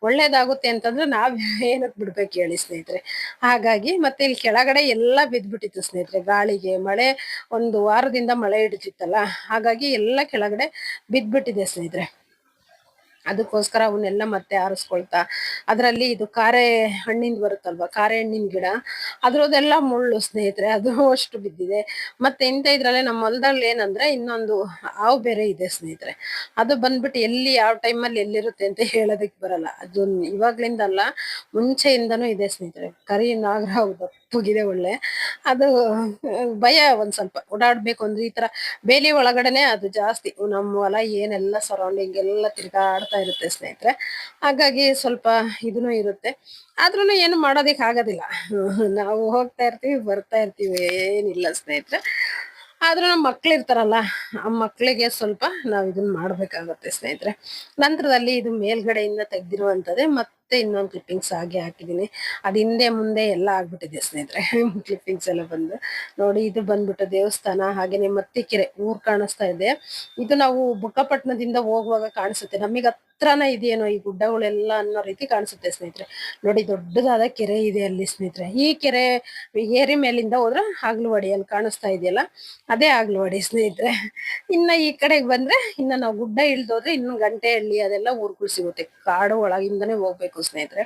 ಒಳ್ಳೇದಾಗುತ್ತೆ ಅಂತಂದ್ರೆ ನಾವ್ ಏನಕ್ ಬಿಡ್ಬೇಕು ಹೇಳಿ ಸ್ನೇಹಿತರೆ. ಹಾಗಾಗಿ ಮತ್ತೆ ಇಲ್ಲಿ ಕೆಳಗಡೆ ಎಲ್ಲ ಬಿದ್ದ್ಬಿಟ್ಟಿತ್ತು ಸ್ನೇಹಿತರೆ. ಗಾಳಿಗೆ ಮಳೆ ಒಂದು ವಾರದಿಂದ ಮಳೆ ಹಿಡಿತಿತ್ತಲ್ಲ, ಹಾಗಾಗಿ ಎಲ್ಲ ಕೆಳಗಡೆ ಬಿದ್ದ್ಬಿಟ್ಟಿದೆ ಸ್ನೇಹಿತರೆ. ಅದಕ್ಕೋಸ್ಕರ ಅವನ್ನೆಲ್ಲ ಮತ್ತೆ ಆರಿಸ್ಕೊಳ್ತಾ, ಅದರಲ್ಲಿ ಇದು ಕಾರೆ ಹಣ್ಣಿಂದ ಬರುತ್ತಲ್ವಾ, ಕಾರೆ ಹಣ್ಣಿನ ಗಿಡ, ಅದ್ರದ್ದೆಲ್ಲ ಮುಳ್ಳು ಸ್ನೇಹಿತರೆ, ಅದು ಅಷ್ಟು ಬಿದ್ದಿದೆ. ಮತ್ತೆ ಇಂಥ ಇದ್ರಲ್ಲೇ ನಮ್ಮ ಹೊಲದಲ್ಲಿ ಏನಂದ್ರೆ ಇನ್ನೊಂದು ಹಾವು ಬೇರೆ ಇದೆ ಸ್ನೇಹಿತರೆ. ಅದು ಬಂದ್ಬಿಟ್ಟು ಎಲ್ಲಿ ಯಾವ ಟೈಮಲ್ಲಿ ಎಲ್ಲಿರುತ್ತೆ ಅಂತ ಹೇಳೋದಕ್ಕೆ ಬರಲ್ಲ. ಅದು ಇವಾಗ್ಲಿಂದ ಅಲ್ಲ, ಮುಂಚೆಯಿಂದನೂ ಇದೆ ಸ್ನೇಹಿತರೆ. ಕರಿ ನಾಗರಾವ್ ದಪ್ಪಗಿದೆ ಒಳ್ಳೆ. ಅದು ಭಯ ಒಂದ್ ಸ್ವಲ್ಪ. ಓಡಾಡ್ಬೇಕು ಅಂದ್ರೆ ಈ ತರ ಬೇಲಿ ಒಳಗಡೆನೆ ಅದು ಜಾಸ್ತಿ. ನಮ್ಮ ಹೊಲ ಏನೆಲ್ಲ ಸರೌಂಡಿಂಗ್ ಎಲ್ಲ ತಿರ್ಗಾಡ್ತಾ ಇರುತ್ತೆ ಸ್ನೇಹಿತರೆ. ಹಾಗಾಗಿ ಸ್ವಲ್ಪ ಇದನ್ನು ಇರುತ್ತೆ. ಆದ್ರೂನು ಏನು ಮಾಡೋದಿಕ್ ಆಗೋದಿಲ್ಲ. ನಾವು ಹೋಗ್ತಾ ಇರ್ತೀವಿ ಬರ್ತಾ ಇರ್ತೀವಿ, ಏನಿಲ್ಲ ಸ್ನೇಹಿತರೆ. ಆದ್ರೂ ನಮ್ಮ ಮಕ್ಳು ಇರ್ತಾರಲ್ಲ, ಆ ಮಕ್ಳಿಗೆ ಸ್ವಲ್ಪ ನಾವ್ ಇದನ್ನ ಮಾಡ್ಬೇಕಾಗತ್ತೆ ಸ್ನೇಹಿತರೆ. ನಂತರದಲ್ಲಿ ಇದು ಮೇಲ್ಗಡೆಯಿಂದ ತೆಗ್ದಿರುವಂತದ್ದೇ ಮತ್ತೆ ಇನ್ನೊಂದು ಕ್ಲಿಪ್ಪಿಂಗ್ಸ್ ಆಗಿ ಹಾಕಿದೀನಿ. ಅದ್ ಹಿಂದೆ ಮುಂದೆ ಎಲ್ಲ ಆಗ್ಬಿಟ್ಟಿದೆ ಸ್ನೇಹಿತರೆ. ಕ್ಲಿಪ್ಪಿಂಗ್ಸ್ ಎಲ್ಲ ಬಂದು ನೋಡಿ. ಇದು ಬಂದ್ಬಿಟ್ಟು ದೇವಸ್ಥಾನ, ಹಾಗೇನೆ ಮತ್ತಿಕೆರೆ ಊರ್ ಕಾಣಿಸ್ತಾ ಇದೆ. ಇದು ನಾವು ಬುಕ್ಕಪಟ್ಟಣದಿಂದ ಹೋಗುವಾಗ ಕಾಣಿಸುತ್ತೆ. ನಮಗೆ ಹತ್ರನೇ ಇದೆಯೇನೋ ಈ ಗುಡ್ಡಗಳೆಲ್ಲ ಅನ್ನೋ ರೀತಿ ಕಾಣಿಸುತ್ತೆ ಸ್ನೇಹಿತರೆ. ನೋಡಿ ದೊಡ್ಡದಾದ ಕೆರೆ ಇದೆ ಅಲ್ಲಿ ಸ್ನೇಹಿತರೆ. ಈ ಕೆರೆ ಏರಿ ಮೇಲಿಂದ ಹೋದ್ರೆ ಆಗ್ಲವಾಡಿ ಅಲ್ಲಿ ಕಾಣಿಸ್ತಾ ಇದೆಯಲ್ಲ, ಅದೇ ಆಗ್ಲವಾಡಿ ಸ್ನೇಹಿತರೆ. ಇನ್ನ ಈ ಕಡೆಗೆ ಬಂದ್ರೆ ಇನ್ನ ನಾವು ಗುಡ್ಡ ಇಳ್ದೋದ್ರೆ ಇನ್ನು ಗಂಟೆಹಳ್ಳಿ ಅದೆಲ್ಲ ಊರುಗಳು ಸಿಗುತ್ತೆ. ಕಾಡು ಒಳಗಿಂದನೇ ಹೋಗ್ಬೇಕು ಸ್ನೇಹಿತರೆ.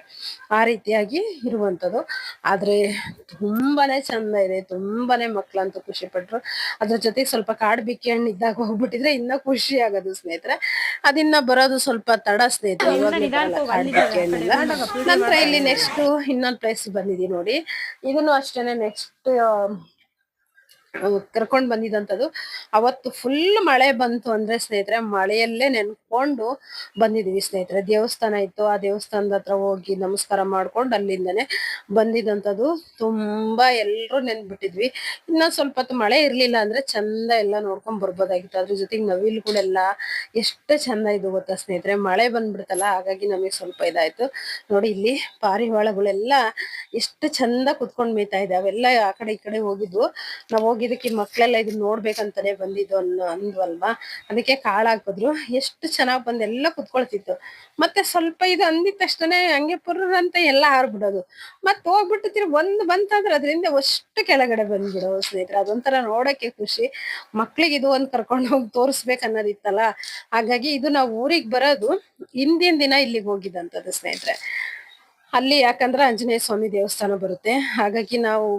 ಆ ರೀತಿಯಾಗಿ ಇರುವಂತದ್ದು. ಆದ್ರೆ ತುಂಬಾನೇ ಚಂದ ಇದೆ. ತುಂಬಾನೇ ಮಕ್ಳಂತೂ ಖುಷಿ ಪಟ್ರು. ಅದ್ರ ಜೊತೆಗೆ ಸ್ವಲ್ಪ ಕಾಡು ಬಿಕ್ಕಿ ಹಣ್ಣು ಇದ್ದಾಗ ಹೋಗ್ಬಿಟ್ಟಿದ್ರೆ ಇನ್ನ ಖುಷಿ ಆಗೋದು ಸ್ನೇಹಿತರೆ. ಅದಿನ್ನ ಬರೋದು ಸ್ವಲ್ಪ ತಡ ಸ್ನೇಹಿತರೆ. ಇವಾಗ್ಲೇ ಬರಲ್ಲ ಕಾಡು ಬಿಕ್ಕಿ ಹಣ್ಣೆಲ್ಲ. ನಂತರ ಇಲ್ಲಿ ನೆಕ್ಸ್ಟ್ ಇನ್ನೊಂದು ಪ್ಲೇಸ್ ಬಂದಿದೀವಿ ನೋಡಿ. ಇದನ್ನು ಅಷ್ಟೇನೆ ನೆಕ್ಸ್ಟ್ ಕರ್ಕೊಂಡ್ ಬಂದಿದಂತದ್ದು. ಅವತ್ತು ಫುಲ್ ಮಳೆ ಬಂತು ಅಂದ್ರೆ ಸ್ನೇಹಿತರೆ, ಮಳೆಯಲ್ಲೇ ನೆನ್ಕೊಂಡು ಬಂದಿದೀವಿ ಸ್ನೇಹಿತರೆ. ದೇವಸ್ಥಾನ ಇತ್ತು, ಆ ದೇವಸ್ಥಾನದ ಹತ್ರ ಹೋಗಿ ನಮಸ್ಕಾರ ಮಾಡ್ಕೊಂಡು ಅಲ್ಲಿಂದನೆ ಬಂದಿದಂತದ್ದು. ತುಂಬಾ ಎಲ್ರು ನೆನ್ಬಿಟ್ಟಿದ್ವಿ. ಇನ್ನೊಂದ್ ಸ್ವಲ್ಪ ಹೊತ್ತು ಮಳೆ ಇರ್ಲಿಲ್ಲ ಅಂದ್ರೆ ಚಂದ ಎಲ್ಲ ನೋಡ್ಕೊಂಡ್ ಬರ್ಬೋದಾಗಿತ್ತು. ಅದ್ರ ಜೊತೆಗೆ ನವಿಲುಗಳೆಲ್ಲ ಎಷ್ಟು ಚಂದ ಇದು ಗೊತ್ತಾ ಸ್ನೇಹಿತರೆ. ಮಳೆ ಬಂದ್ಬಿಡ್ತಲ್ಲ, ಹಾಗಾಗಿ ನಮಗೆ ಸ್ವಲ್ಪ ಇದಾಯ್ತು. ನೋಡಿ ಇಲ್ಲಿ ಪಾರಿವಾಳಗಳೆಲ್ಲ ಎಷ್ಟು ಚಂದ ಕುತ್ಕೊಂಡ್ ಮೇಯ್ತಾ ಇದೆ. ಅವೆಲ್ಲ ಆ ಕಡೆ ಈ ಕಡೆ ಹೋಗಿದ್ವು. ನಾವ್ ಹೋಗಿದ್ದಕ್ಕೆ ಮಕ್ಳೆಲ್ಲ ಇದನ್ನ ನೋಡ್ಬೇಕಂತಾನೆ ಬಂದಿದ್ದು ಅಂದ್ವಲ್ವಾ, ಅದಕ್ಕೆ ಕಾಳ್ ಹಾಕಿದ್ರು. ಎಷ್ಟು ಚೆನ್ನಾಗ್ ಬಂದ್ ಎಲ್ಲ ಕುತ್ಕೊಳ್ತಿತ್ತು. ಮತ್ತೆ ಸ್ವಲ್ಪ ಇದು ಅಂದಿದ ತಕ್ಷಣ ಹಂಗೆ ಪುರ್ರ ಅಂತ ಎಲ್ಲ ಹಾರ್ಬಿಡೋದು. ಮತ್ ಹೋಗ್ಬಿಟ್ಟು ಒಂದ್ ಬಂತಂದ್ರೆ ಅದರಿಂದ ಅಷ್ಟು ಕೆಳಗಡೆ ಬಂದ್ಬಿಡೋದು ಸ್ನೇಹಿತರೆ. ಅದೊಂಥರ ನೋಡಕ್ಕೆ ಖುಷಿ. ಮಕ್ಳಿಗೆ ಇದು ಒಂದ್ ಕರ್ಕೊಂಡು ಹೋಗಿ ತೋರಿಸ್ಬೇಕು ಅನ್ನೋದಿತ್ತಲ್ಲ, ಹಾಗಾಗಿ ಇದು ನಾವು ಊರಿಗೆ ಬರೋದು ಹಿಂದಿನ ದಿನ ಇಲ್ಲಿಗೆ ಹೋಗಿದ್ದಂತದ್ದು ಸ್ನೇಹಿತರೆ. ಅಲ್ಲಿ ಯಾಕಂದ್ರೆ ಆಂಜನೇಯ ಸ್ವಾಮಿ ದೇವಸ್ಥಾನ ಬರುತ್ತೆ. ಹಾಗಾಗಿ ನಾವು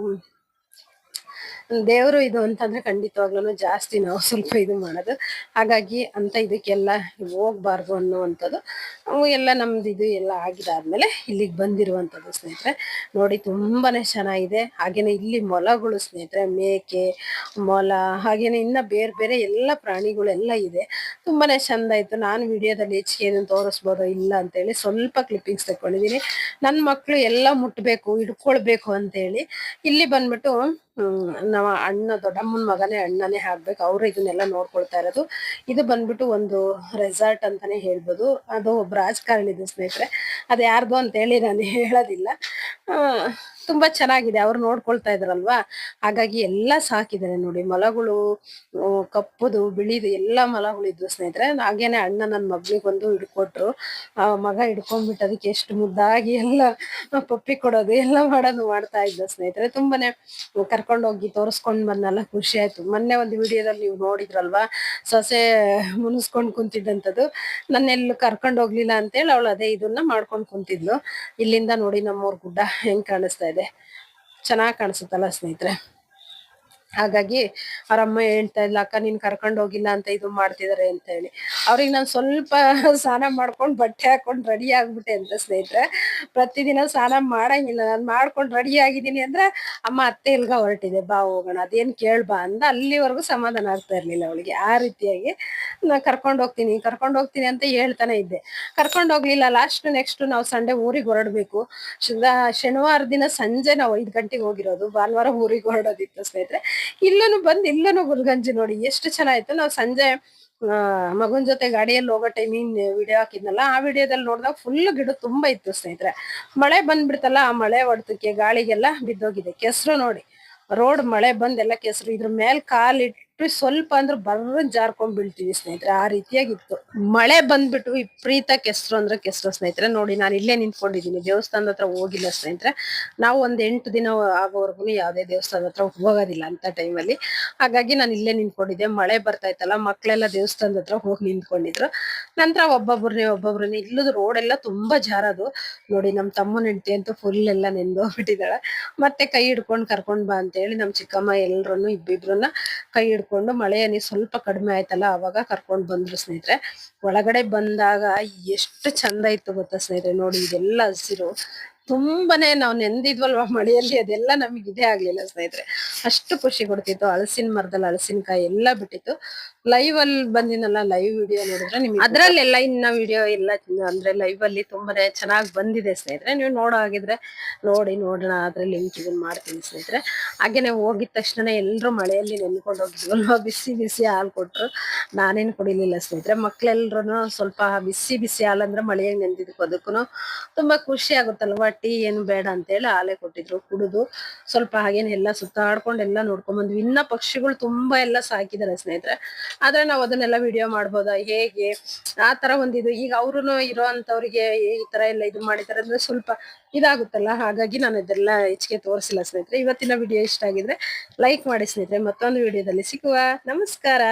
ದೇವರು ಇದು ಅಂತಂದ್ರೆ ಖಂಡಿತವಾಗ್ಲೂ ಜಾಸ್ತಿ ನಾವು ಸ್ವಲ್ಪ ಇದು ಮಾಡೋದು. ಹಾಗಾಗಿ ಅಂತ ಇದಕ್ಕೆಲ್ಲ ಹೋಗ್ಬಾರ್ದು ಅನ್ನುವಂಥದ್ದು. ಎಲ್ಲ ನಮ್ದು ಇದು ಎಲ್ಲ ಆಗಿದಾದ್ಮೇಲೆ ಇಲ್ಲಿಗೆ ಬಂದಿರುವಂಥದ್ದು ಸ್ನೇಹಿತರೆ. ನೋಡಿ ತುಂಬಾನೇ ಚೆನ್ನಾಗಿದೆ. ಹಾಗೇನೆ ಇಲ್ಲಿ ಮೊಲಗಳು ಸ್ನೇಹಿತರೆ, ಮೇಕೆ, ಮೊಲ, ಹಾಗೇನೆ ಇನ್ನ ಬೇರೆ ಬೇರೆ ಎಲ್ಲ ಪ್ರಾಣಿಗಳೆಲ್ಲ ಇದೆ. ತುಂಬಾನೇ ಚಂದ ಇತ್ತು. ನಾನು ವಿಡಿಯೋದಲ್ಲಿ ಹೆಚ್ಚಿಗೆ ಏನನ್ನು ತೋರಿಸ್ಬೋದೋ ಇಲ್ಲ ಅಂತ ಹೇಳಿ ಸ್ವಲ್ಪ ಕ್ಲಿಪ್ಪಿಂಗ್ಸ್ ತಕೊಂಡಿದೀನಿ. ನನ್ ಮಕ್ಳು ಎಲ್ಲ ಮುಟ್ಬೇಕು, ಹಿಡ್ಕೊಳ್ಬೇಕು ಅಂತ ಹೇಳಿ ಇಲ್ಲಿ ಬಂದ್ಬಿಟ್ಟು ನಾವ್ ಅಣ್ಣ ದೊಡ್ಡಮ್ಮನ ಮಗನೇ ಅಣ್ಣನೇ ಆಗ್ಬೇಕು. ಅವ್ರು ಇದನ್ನೆಲ್ಲ ನೋಡ್ಕೊಳ್ತಾ ಇರೋದು. ಇದು ಬಂದ್ಬಿಟ್ಟು ಒಂದು ರೆಸಾರ್ಟ್ ಅಂತಾನೆ ಹೇಳ್ಬೋದು. ಅದು ಒಬ್ಬ ರಾಜಕಾರಣಿದು ಸ್ನೇಹಿತರೆ. ಅದು ಯಾರ್ದು ಅಂತ ಹೇಳಿ ನಾನು ಹೇಳೋದಿಲ್ಲ. ತುಂಬಾ ಚೆನ್ನಾಗಿದೆ. ಅವ್ರು ನೋಡ್ಕೊಳ್ತಾ ಇದ್ರಲ್ವಾ, ಹಾಗಾಗಿ ಎಲ್ಲಾ ಸಾಕಿದ್ದಾರೆ ನೋಡಿ. ಮೊಲಗಳು ಕಪ್ಪುದು ಬಿಳಿದು ಎಲ್ಲಾ ಮೊಲಗಳಿದ್ವು ಸ್ನೇಹಿತರೆ. ಹಾಗೇನೆ ಅಣ್ಣ ನನ್ನ ಮಗಳಿಗೊಂದು ಹಿಡ್ಕೊಟ್ರು. ಆ ಮಗ ಹಿಡ್ಕೊಂಡ್ಬಿಟ್ಟು ಅದಕ್ಕೆ ಎಷ್ಟು ಮುದ್ದಾಗಿ ಎಲ್ಲ ಪಪ್ಪಿ ಕೊಡೋದು ಎಲ್ಲ ಮಾಡೋದು ಮಾಡ್ತಾ ಇದ್ದ ಸ್ನೇಹಿತರೆ. ತುಂಬಾನೇ ಕರ್ಕೊಂಡೋಗಿ ತೋರಿಸ್ಕೊಂಡ್ ಬಂದೆಲ್ಲ ಖುಷಿ ಆಯ್ತು. ಮೊನ್ನೆ ಒಂದು ವಿಡಿಯೋದಲ್ಲಿ ನೀವು ನೋಡಿದ್ರಲ್ವಾ, ಸೊಸೆ ಮುನಿಸ್ಕೊಂಡ್ ಕುಂತಿದ್ದಂಥದ್ದು. ನನ್ನೆಲ್ಲೂ ಕರ್ಕೊಂಡ್ ಹೋಗ್ಲಿಲ್ಲ ಅಂತೇಳಿ ಅವಳು ಅದೇ ಇದನ್ನ ಮಾಡ್ಕೊಂಡ್ ಕುಂತಿದ್ಲು. ಇಲ್ಲಿಂದ ನೋಡಿ ನಮ್ಮೂರ್ ಗುಡ್ಡ ಹೆಂಗ್ ಕಾಣಿಸ್ತಾ ಇದೆ, ಚೆನ್ನಾಗ್ ಕಾಣಿಸುತ್ತಲ್ಲ ಸ್ನೇಹಿತರೆ. ಹಾಗಾಗಿ ಅವ್ರಮ್ಮ ಹೇಳ್ತಾ ಇದ್ಲ, ಅಕ್ಕ ನೀನ್ ಕರ್ಕೊಂಡ್ ಹೋಗಿಲ್ಲ ಅಂತ ಇದು ಮಾಡ್ತಿದಾರೆ ಅಂತ ಹೇಳಿ. ಅವ್ರಿಗೆ ನಾನು ಸ್ವಲ್ಪ ಸ್ನಾನ ಮಾಡ್ಕೊಂಡ್ ಬಟ್ಟೆ ಹಾಕೊಂಡ್ ರೆಡಿ ಆಗ್ಬಿಟ್ಟೆ ಅಂತ ಸ್ನೇಹಿತರೆ. ಪ್ರತಿದಿನ ಸ್ನಾನ ಮಾಡಂಗಿಲ್ಲ ನಾನು. ಮಾಡ್ಕೊಂಡ್ ರೆಡಿ ಆಗಿದ್ದೀನಿ ಅಂದ್ರೆ ಅಮ್ಮ ಅತ್ತೆ ಇಲ್ಗ ಹೊರಟಿದೆ ಬಾ ಹೋಗೋಣ, ಅದೇನ್ ಕೇಳ್ಬಾ ಅಂದ. ಅಲ್ಲಿವರೆಗೂ ಸಮಾಧಾನ ಆಗ್ತಾ ಇರ್ಲಿಲ್ಲ ಅವಳಿಗೆ. ಆ ರೀತಿಯಾಗಿ ನಾ ಕರ್ಕೊಂಡ್ ಹೋಗ್ತೀನಿ ಅಂತ ಹೇಳ್ತಾನೆ ಇದ್ದೆ. ಕರ್ಕೊಂಡ್ ಹೋಗ್ಲಿಲ್ಲ. ನೆಕ್ಸ್ಟ್ ನಾವು ಸಂಡೆ ಊರಿಗೆ ಹೊರಡ್ಬೇಕು. ಶನಿವಾರ ದಿನ ಸಂಜೆ ನಾವು 5 ಗಂಟೆಗೆ ಹೋಗಿರೋದು. ಭಾನುವಾರ ಊರಿಗೆ ಹೊರಡೋದಿತ್ತು ಸ್ನೇಹಿತರೆ. ಇಲ್ಲನು ಗುಲ್ಗಂಜಿ ನೋಡಿ ಎಷ್ಟು ಚೆನ್ನಾಯ್ತು. ನಾವು ಸಂಜೆ ಮಗನ್ ಜೊತೆ ಗಾಡಿಯಲ್ಲಿ ಹೋಗೋ ಟೈಮಿಂಗ್ ವಿಡಿಯೋ ಹಾಕಿದ್ನಲ್ಲ, ಆ ವಿಡಿಯೋದಲ್ಲಿ ನೋಡಿದಾಗ ಫುಲ್ ಗಿಡ ತುಂಬಾ ಇತ್ತು ಸ್ನೇಹಿತರೆ. ಮಳೆ ಬಂದ್ಬಿಡ್ತಲ್ಲ, ಆ ಮಳೆ ಹೊಡೆತಕ್ಕೆ ಗಾಳಿಗೆಲ್ಲ ಬಿದ್ದೋಗಿದೆ. ಕೆಸರು ನೋಡಿ, ರೋಡ್ ಮಳೆ ಬಂದೆಲ್ಲ ಕೆಸರು. ಇದ್ರ ಮೇಲ್ ಕಾಲಿಟ್ಟು ಸ್ವಲ್ಪ ಅಂದ್ರೆ ಬರ್ರನ್ ಜಾರ್ಕೊಂಡ್ ಬೀಳ್ತೀವಿ ಸ್ನೇಹಿತರೆ. ಆ ರೀತಿಯಾಗಿತ್ತು. ಮಳೆ ಬಂದ್ಬಿಟ್ಟು ವಿಪರೀತ ಕೆಸರು ಅಂದ್ರೆ ಕೆಸರು ಸ್ನೇಹಿತರೆ. ನೋಡಿ ನಾನು ಇಲ್ಲೇ ನಿಂತ್ಕೊಂಡಿದ್ದೀನಿ, ದೇವಸ್ಥಾನದ ಹತ್ರ ಹೋಗಿಲ್ಲ ಸ್ನೇಹಿತರೆ. ನಾವು ಒಂದ್ 8 ದಿನ ಆಗೋವರೆಗೂ ಯಾವ್ದೇ ದೇವಸ್ಥಾನದ ಹತ್ರ ಹೋಗೋದಿಲ್ಲ ಅಂತ ಟೈಮಲ್ಲಿ. ಹಾಗಾಗಿ ನಾನು ಇಲ್ಲೇ ನಿಂತ್ಕೊಂಡಿದ್ದೆ. ಮಳೆ ಬರ್ತಾ ಇತ್ತಲ್ಲ, ಮಕ್ಳೆಲ್ಲ ದೇವಸ್ಥಾನದ ಹತ್ರ ಹೋಗಿ ನಿಂತ್ಕೊಂಡಿದ್ರು. ನಂತರ ಒಬ್ಬೊಬ್ರನ್ನೇ ಇಲ್ಲದ ರೋಡ್ ಎಲ್ಲ ತುಂಬಾ ಜಾರದು ನೋಡಿ. ನಮ್ ತಮ್ಮನ ಹೆಂಡತಿ ಅಂತೂ ಫುಲ್ ಎಲ್ಲ ನೆಂದೋಗ್ಬಿಟ್ಟಿದ್ದಾಳೆ. ಮತ್ತೆ ಕೈ ಹಿಡ್ಕೊಂಡ್ ಕರ್ಕೊಂಡ್ ಬಾ ಅಂತ ಹೇಳಿ ನಮ್ ಚಿಕ್ಕಮ್ಮ ಎಲ್ರನ್ನು ಇಬ್ಬಿಬ್ರನ್ನ ಕೈ ಹಿಡ್ಕೊಂಡು, ಮಳೆ ನೀರ್ ಸ್ವಲ್ಪ ಕಡಿಮೆ ಆಯ್ತಲ್ಲ ಅವಾಗ ಕರ್ಕೊಂಡ್ ಬಂದ್ರು ಸ್ನೇಹಿತರೆ. ಒಳಗಡೆ ಬಂದಾಗ ಎಷ್ಟು ಚಂದ ಇತ್ತು ಗೊತ್ತಾ ಸ್ನೇಹಿತರೆ. ನೋಡಿ ಇದೆಲ್ಲ ಹಸಿರು, ತುಂಬಾನೇ ನಾವು ನೆಂದಿದ್ವಲ್ವಾ ಮಳೆಯಲ್ಲಿ, ಅದೆಲ್ಲ ನಮಗೆ ಇದೇ ಆಗ್ಲಿಲ್ಲ ಸ್ನೇಹಿತರೆ. ಅಷ್ಟು ಖುಷಿ ಕೊಡ್ತಿತ್ತು. ಹಲಸಿನ ಮರದಲ್ಲಿ ಹಲಸಿನಕಾಯಿ ಎಲ್ಲ ಬಿಟ್ಟಿತ್ತು. ಲೈವ್ ಅಲ್ಲಿ ಬಂದಿನಲ್ಲ, ಲೈವ್ ವಿಡಿಯೋ ನೋಡಿದ್ರೆ ನಿಮ್ಗೆ ಅದ್ರಲ್ಲೆಲ್ಲ ಇನ್ನ ವಿಡಿಯೋ ಎಲ್ಲ ಅಂದ್ರೆ ಲೈವ್ ಅಲ್ಲಿ ತುಂಬಾನೇ ಚೆನ್ನಾಗಿ ಬಂದಿದೆ ಸ್ನೇಹಿತರೆ. ನೀವು ನೋಡೋ ಹಾಗಿದ್ರೆ ನೋಡೋಣ, ಅದ್ರ ಲಿಂಕ್ ಇದನ್ನ ಮಾಡ್ತೀನಿ ಸ್ನೇಹಿತರೆ. ಹಾಗೇನೆ ಹೋಗಿದ ತಕ್ಷಣ ಎಲ್ರು ಮಳೆಯಲ್ಲಿ ನೆನ್ಕೊಂಡು ಹೋಗಿದ್ವಲ್ವಾ, ಬಿಸಿ ಬಿಸಿ ಹಾಲು ಕೊಟ್ರು. ನಾನೇನು ಕುಡಿಲಿಲ್ಲ ಸ್ನೇಹಿತರೆ. ಮಕ್ಳೆಲ್ರು ಸ್ವಲ್ಪ ಬಿಸಿ ಹಾಲಂದ್ರೆ ಮಳೆಯಾಗಿ ನೆಂದಿದ್ದಕ್ಕೂ ಅದಕ್ಕೂ ತುಂಬಾ ಖುಷಿ ಆಗುತ್ತಲ್ವಾ. ಟೀ ಏನು ಬೇಡ ಅಂತ ಹೇಳಿ ಹಾಲೆ ಕೊಟ್ಟಿದ್ರು, ಕುಡಿದು ಸ್ವಲ್ಪ ಹಾಗೇನೆ ಎಲ್ಲ ಸುತ್ತಾಡ್ಕೊಂಡು ಎಲ್ಲ ನೋಡ್ಕೊಂಡ್ ಬಂದ್ವಿ. ಇನ್ನ ಪಕ್ಷಿಗಳು ತುಂಬಾ ಎಲ್ಲ ಸಾಕಿದ್ದಾರೆ ಸ್ನೇಹಿತರೆ. ಆದ್ರೆ ನಾವು ಅದನ್ನೆಲ್ಲ ವಿಡಿಯೋ ಮಾಡ್ಬೋದಾ ಹೇಗೆ, ಆ ತರ ಒಂದಿದು. ಈಗ ಅವ್ರುನು ಇರೋ ಅಂತವ್ರಿಗೆ ಈ ತರ ಎಲ್ಲ ಇದು ಮಾಡಿದಾರೆ ಅಂದ್ರೆ ಸ್ವಲ್ಪ ಇದಾಗುತ್ತಲ್ಲ. ಹಾಗಾಗಿ ನಾನು ಇದೆಲ್ಲ ಹೆಚ್ಚಿಗೆ ತೋರಿಸಿಲ್ಲ ಸ್ನೇಹಿತರೆ. ಇವತ್ತಿನ ವಿಡಿಯೋ ಇಷ್ಟ ಆಗಿದ್ರೆ ಲೈಕ್ ಮಾಡಿ ಸ್ನೇಹಿತರೆ. ಮತ್ತೊಂದು ವಿಡಿಯೋದಲ್ಲಿ ಸಿಗುವ. ನಮಸ್ಕಾರ.